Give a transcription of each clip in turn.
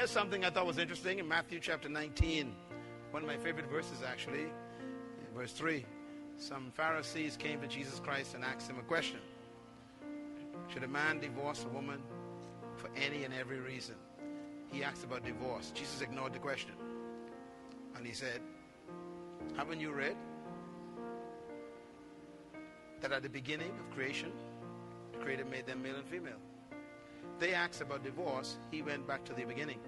Here's something I thought was interesting in Matthew chapter 19. One of my favorite verses, actually. In verse 3. Some Pharisees came to Jesus Christ and asked him a question. Should a man divorce a woman for any and every reason? He asked about divorce. Jesus ignored the question. And he said, haven't you read that at the beginning of creation, the Creator made them male and female? They asked about divorce. He went back to the beginning.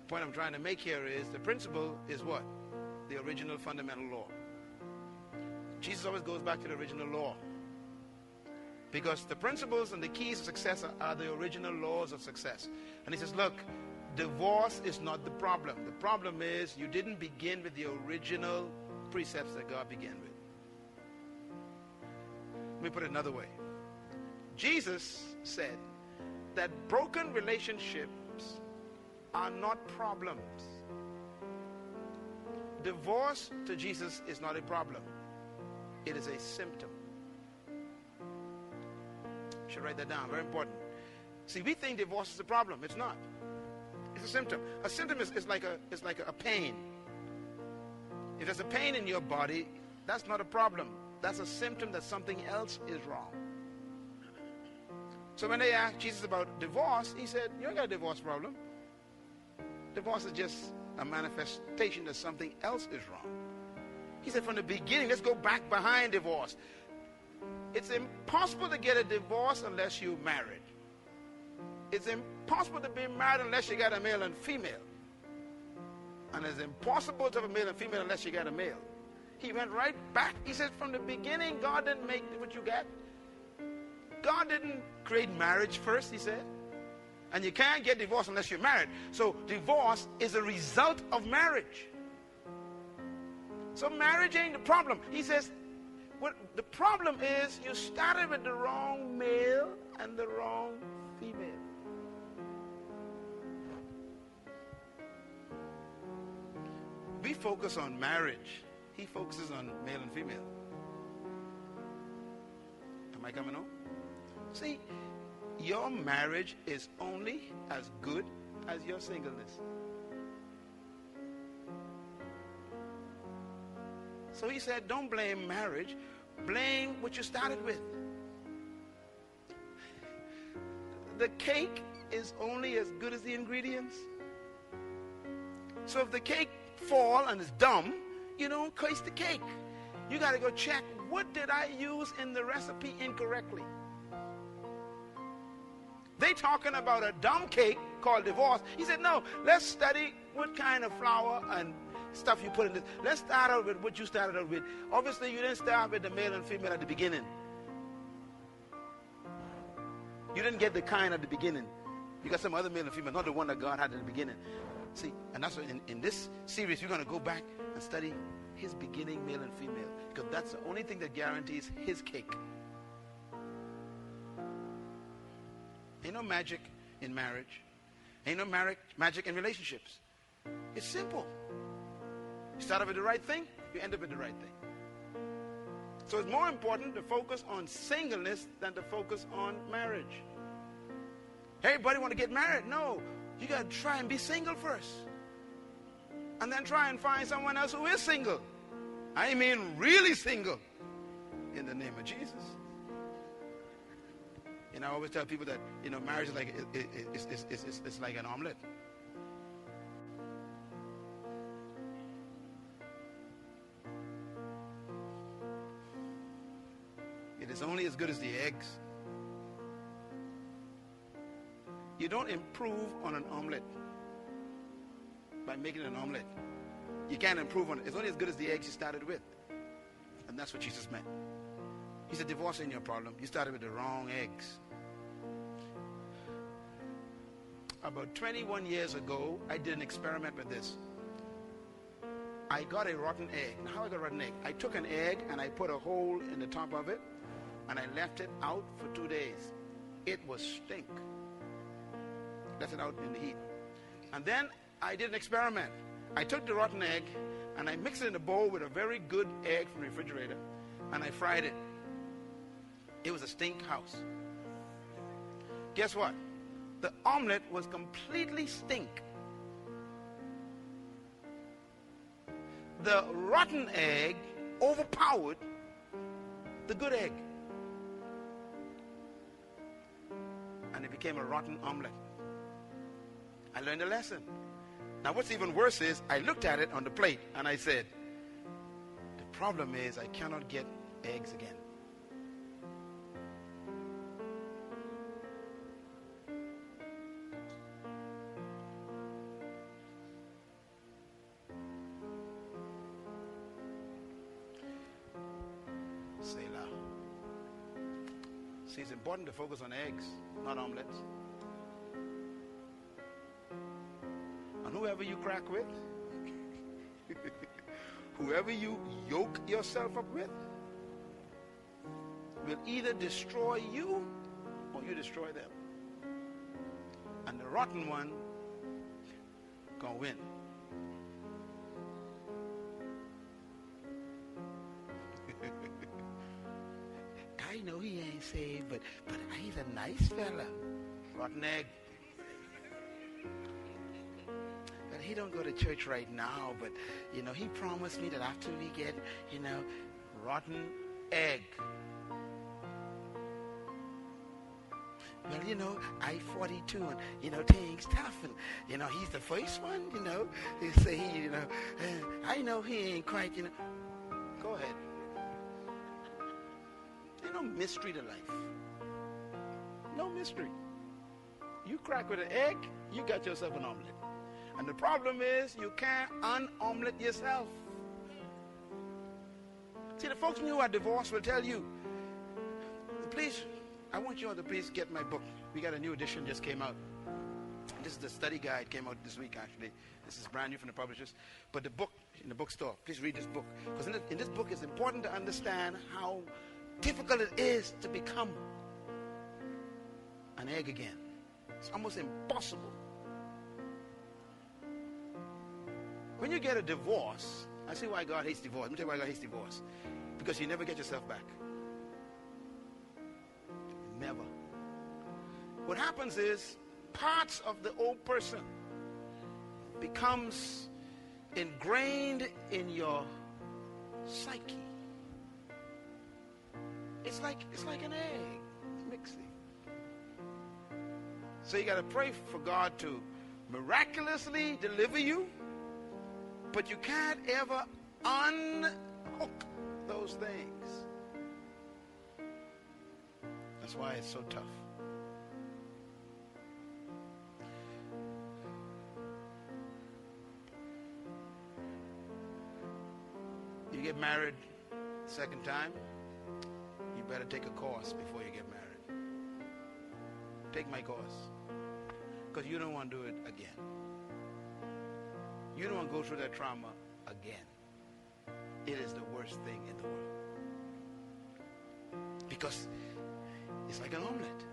The point I'm trying to make here is the principle is what? The original fundamental law. Jesus always goes back to the original law. Because the principles and the keys of success are the original laws of success. And he says, look, divorce is not the problem. The problem is you didn't begin with the original precepts that God began with. Let me put it another way. Jesus said that broken relationships are not problems. Divorce to Jesus is not a problem. It is a symptom. You should write that down. Very important. See, we think divorce is a problem. It's not. It's a symptom. A symptom is like a pain. If there's a pain in your body, that's not a problem. That's a symptom that something else is wrong. So when they asked Jesus about divorce, he said, you ain't got a divorce problem. Divorce is just a manifestation that something else is wrong. He said from the beginning, let's go back behind divorce. It's impossible to get a divorce unless you're married. It's impossible to be married unless you got a male and female. And it's impossible to have a male and female unless you got a male. He went right back. He said from the beginning, God didn't make what you got. God didn't create marriage first, he said. And you can't get divorced unless you're married. So divorce is a result of marriage. So marriage ain't the problem. He says, what the problem is you started with the wrong male and the wrong female. We focus on marriage. He focuses on male and female. Am I coming on? See, your marriage is only as good as your singleness. So he said, don't blame marriage. Blame what you started with. The cake is only as good as the ingredients. So if the cake fall and is dumb, you don't taste the cake. You got to go check, what did I use in the recipe incorrectly? They talking about a dumb cake called divorce. He said, no, let's study what kind of flour and stuff you put in this. Let's start out with what you started out with. Obviously, you didn't start with the male and female at the beginning. You didn't get the kind at the beginning. You got some other male and female, not the one that God had at the beginning. See, and that's what in this series, we're going to go back and study his beginning male and female. Because that's the only thing that guarantees his cake. Ain't no magic in marriage. Ain't no magic in relationships. It's simple. You start off with the right thing, you end up with the right thing. So it's more important to focus on singleness than to focus on marriage. Everybody want to get married? No. You got to try and be single first. And then try and find someone else who is single. I mean really single. In the name of Jesus. You know, I always tell people that, you know, marriage is like, it's like an omelet. It is only as good as the eggs. You don't improve on an omelet by making an omelet. You can't improve on it. It's only as good as the eggs you started with. And that's what Jesus meant. He said, divorce ain't your problem. You started with the wrong eggs. About 21 years ago, I did an experiment with this. I got a rotten egg. Now, how I got a rotten egg? I took an egg and I put a hole in the top of it and I left it out for 2 days. It was stink. Left it out in the heat. And then I did an experiment. I took the rotten egg and I mixed it in a bowl with a very good egg from the refrigerator and I fried it. It was a stink house. Guess what? The omelet was completely stink. the rotten egg overpowered the good egg. And it became a rotten omelet. I learned a lesson. Now what's even worse is I looked at it on the plate and I said, the problem is I cannot get eggs again. Selah. See, it's important to focus on eggs, not omelets. And whoever you crack with, whoever you yoke yourself up with, will either destroy you or you destroy them. And the rotten one gonna win. I know he ain't saved, but he's a nice fella. Rotten egg. But he don't go to church right now, but he promised me that after we get, rotten egg. Well, I-42 and, things tough and, he's the first one, they say, I know he ain't quite, Go ahead. There's no mystery to life. No mystery. You crack with an egg, you got yourself an omelet. And the problem is you can't un-omelet yourself. See, the folks who are divorced will tell you, please, I want you all to please get my book. We got a new edition just came out. This is the study guide, came out this week actually. This is brand new from the publishers. But the book in the bookstore, please read this book. Because in this book it's important to understand how difficult it is to become an egg again. It's almost impossible. When you get a divorce, I see why God hates divorce. Let me tell you why God hates divorce. Because you never get yourself back. Never. What happens is parts of the old person becomes ingrained in your psyche. It's like an egg mixing. So you got to pray for God to miraculously deliver you, but you can't ever unhook those things. That's why it's so tough. You get married second time, you better take a course before you get married. Take my course. Because you don't want to do it again. You don't want to go through that trauma again. It is the worst thing in the world. Because it's like an omelet.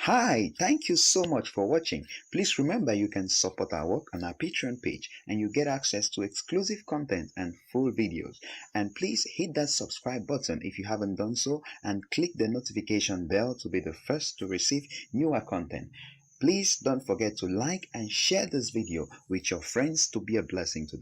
Hi, thank you so much for watching. Please remember you can support our work on our Patreon page and you get access to exclusive content and full videos. And please hit that subscribe button if you haven't done so and click the notification bell to be the first to receive newer content. Please don't forget to like and share this video with your friends to be a blessing to them.